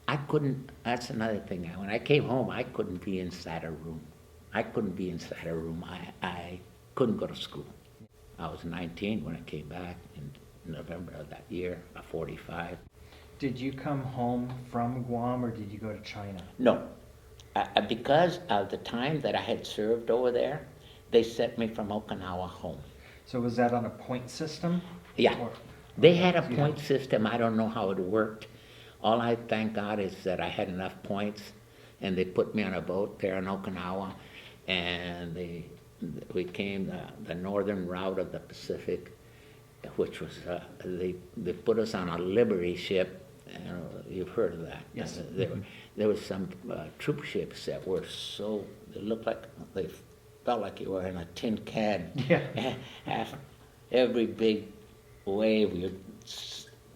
I couldn't, that's another thing. When I came home, I couldn't be inside a room. I couldn't be inside a room. I couldn't go to school. I was 19 when I came back in November of that year, 45. Did you come home from Guam or did you go to China? No, because of the time that I had served over there, they sent me from Okinawa home. So was that on a point system? Yeah, Or- they okay, had a so you point system. I don't know how it worked. All I thank God is that I had enough points, and they put me on a boat there in Okinawa, and we came the northern route of the Pacific, which was they put us on a Liberty ship. You've heard of that? Yes. There was some troop ships that were they looked like they felt like you were in a tin can. Yeah. Every big wave, your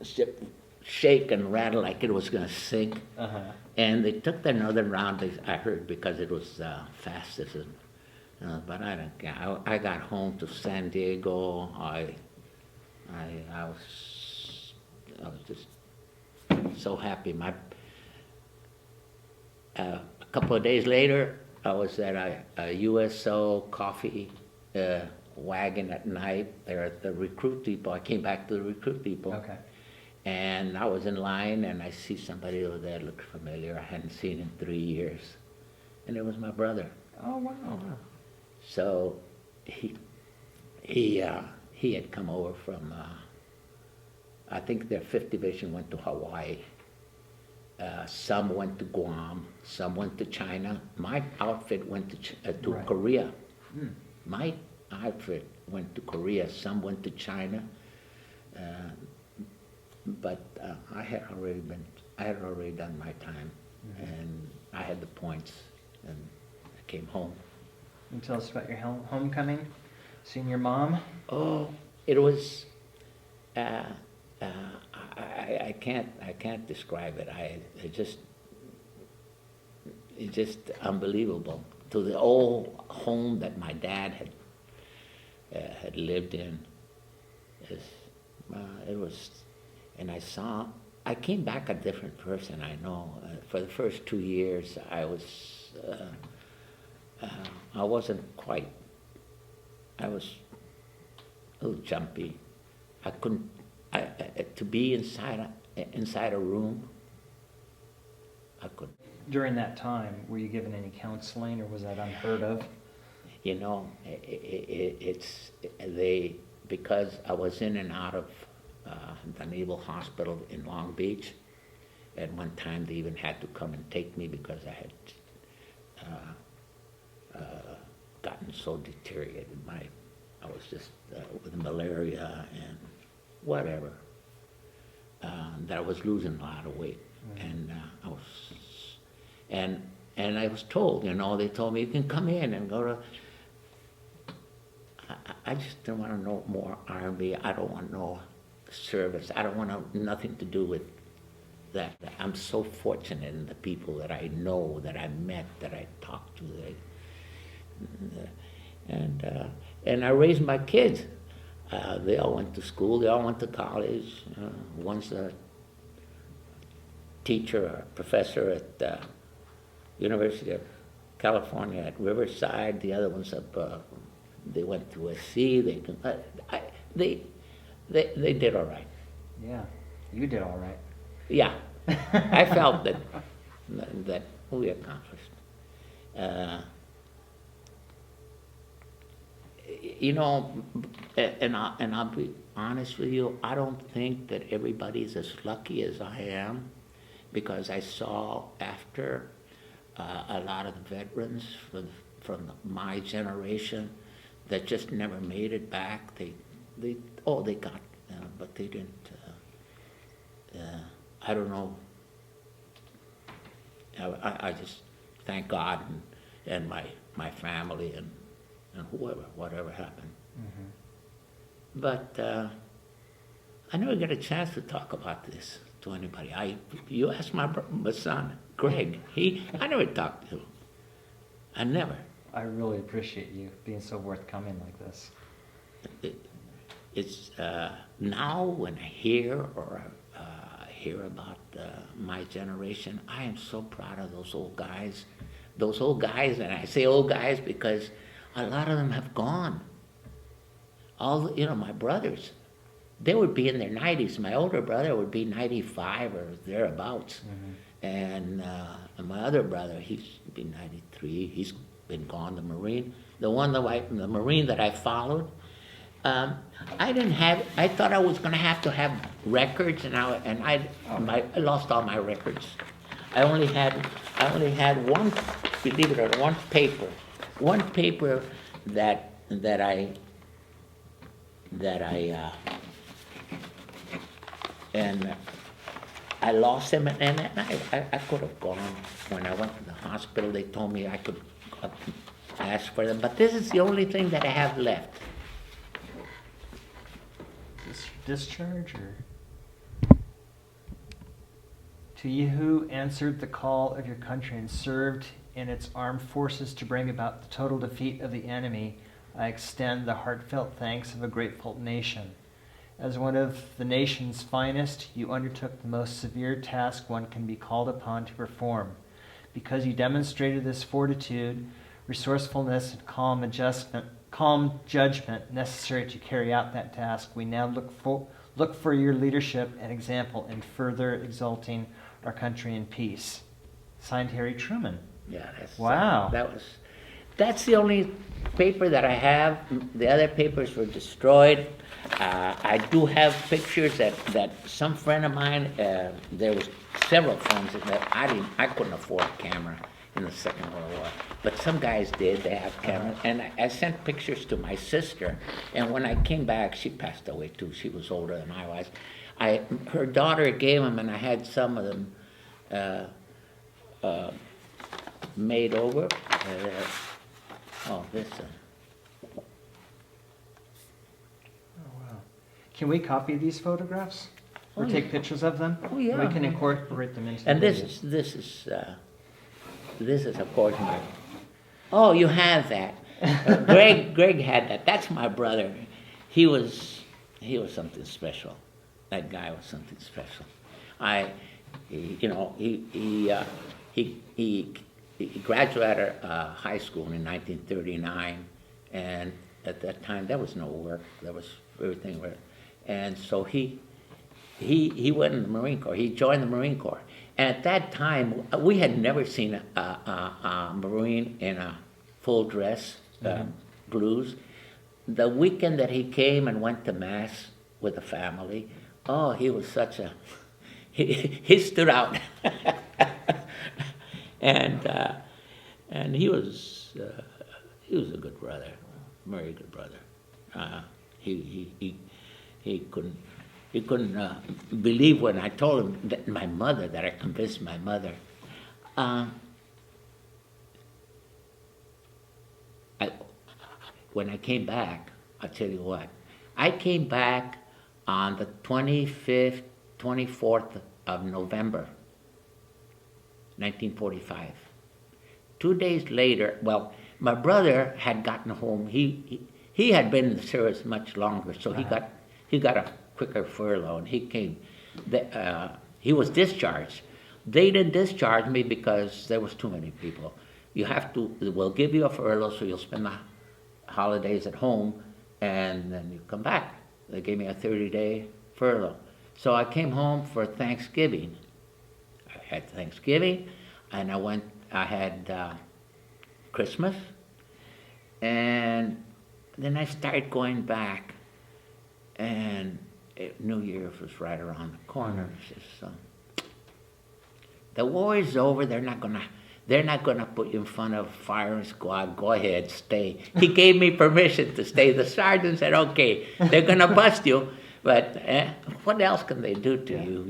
ship shake and rattle like it was going to sink. Uh-huh. And they took the northern route, I heard, because it was fastest. But I don't care. I got home to San Diego. I was just so happy. A couple of days later, I was at a USO coffee wagon at night there at the recruit depot. I came back to the recruit depot. Okay. And I was in line, and I see somebody over there looked familiar. I hadn't seen in 3 years. And it was my brother. Oh, wow. So he had come over from, I think their 5th Division went to Hawaii. Some went to Guam. Some went to China. My outfit went to Right. Korea. Hmm. My outfit went to Korea. Some went to China. But I had already done my time, and I had the points, and I came home. Can you tell us about your homecoming? Seeing your mom? Oh, it was. I can't describe it. It's just unbelievable. To the old home that my dad had lived in. It was. And I came back a different person, I know. For the first 2 years, I wasn't quite, I was a little jumpy. I couldn't, to be inside a room, I couldn't. During that time, were you given any counseling or was that unheard of? You know, because I was in and out of the Naval Hospital in Long Beach. At one time, they even had to come and take me because I had gotten so deteriorated. I was just with malaria and whatever. That I was losing a lot of weight, and I was told, they told me you can come in and go to. I just didn't want to know more R&B. I don't want no service. I don't want nothing to do with that. I'm so fortunate in the people that I know, that I met, that I talked to. And I raised my kids. They all went to school. They all went to college. One's a teacher or professor at the University of California at Riverside. The other one's up. They went to USC. They did all right. Yeah, you did all right. Yeah, I felt that we accomplished. And I'll be honest with you. I don't think that everybody's as lucky as I am, because I saw after a lot of the veterans from my generation that just never made it back. They got, but they didn't. I don't know. I just thank God and my family and whatever happened. Mm-hmm. But I never get a chance to talk about this to anybody. You ask my son Greg. I never talked to him. I never. I really appreciate you being so forthcoming like this. It's now when I hear hear about my generation. I am so proud of those old guys. Those old guys, and I say old guys because a lot of them have gone. My brothers, they would be in their 90s. My older brother would be 95 or thereabouts. And my other brother, he's been 93. He's been gone, the Marine. The Marine that I followed, I thought I was going to have records, and I lost all my records. I only had one, believe it or not, one paper that I lost him, and I could have gone. When I went to the hospital, they told me I could ask for them, but this is the only thing that I have left. Discharge or? To you who answered the call of your country and served in its armed forces to bring about the total defeat of the enemy, I extend the heartfelt thanks of a grateful nation. As one of the nation's finest, you undertook the most severe task one can be called upon to perform. Because you demonstrated this fortitude, resourcefulness, and calm judgment necessary to carry out that task, we now look for your leadership and example in further exalting our country in peace. Signed, Harry Truman. Yeah, wow. That's the only paper that I have. The other papers were destroyed. I do have pictures that some friend of mine. There was several friends that I couldn't afford a camera in the Second World War, but some guys did. They have cameras, and I sent pictures to my sister. And when I came back, she passed away too. She was older than I was. Her daughter gave them, and I had some of them made over. This. Oh, wow. Can we copy these photographs or take pictures of them? Oh, yeah. We can incorporate them into. And the this is of course my. Oh, you have that. Greg had that. That's my brother. He was something special. That guy was something special. He graduated high school in 1939, and at that time there was no work. There was everything, and so he went in the Marine Corps. He joined the Marine Corps, and at that time we had never seen a Marine in a full dress, blues. The weekend that he came and went to mass with the family, he was such a he stood out. And he was a good brother, very good brother. He couldn't believe when I told him that I convinced my mother. When I came back, I'll tell you what. I came back on the 24th of November, 1945. 2 days later, my brother had gotten home. He had been in the service much longer, so he got a quicker furlough, and he came. He was discharged. They didn't discharge me because there was too many people. We'll give you a furlough, so you'll spend the holidays at home, and then you come back. They gave me a 30-day furlough. So I came home for Thanksgiving. I had Thanksgiving, and I had Christmas, and then I started going back, and New Year's was right around the corner. So the war is over. They're not gonna put you in front of firing squad. Go ahead, stay. He gave me permission to stay. The sergeant said, "Okay, they're gonna bust you, but what else can they do to you?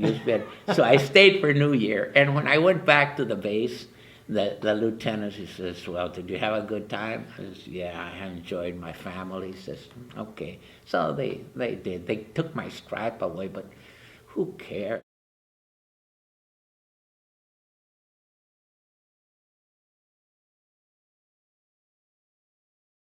So I stayed for New Year, and when I went back to the base, the lieutenant, he says, "Well, did you have a good time?" I says, "Yeah, I enjoyed my family." He says, "Okay." So they did. They took my stripe away, but who cares?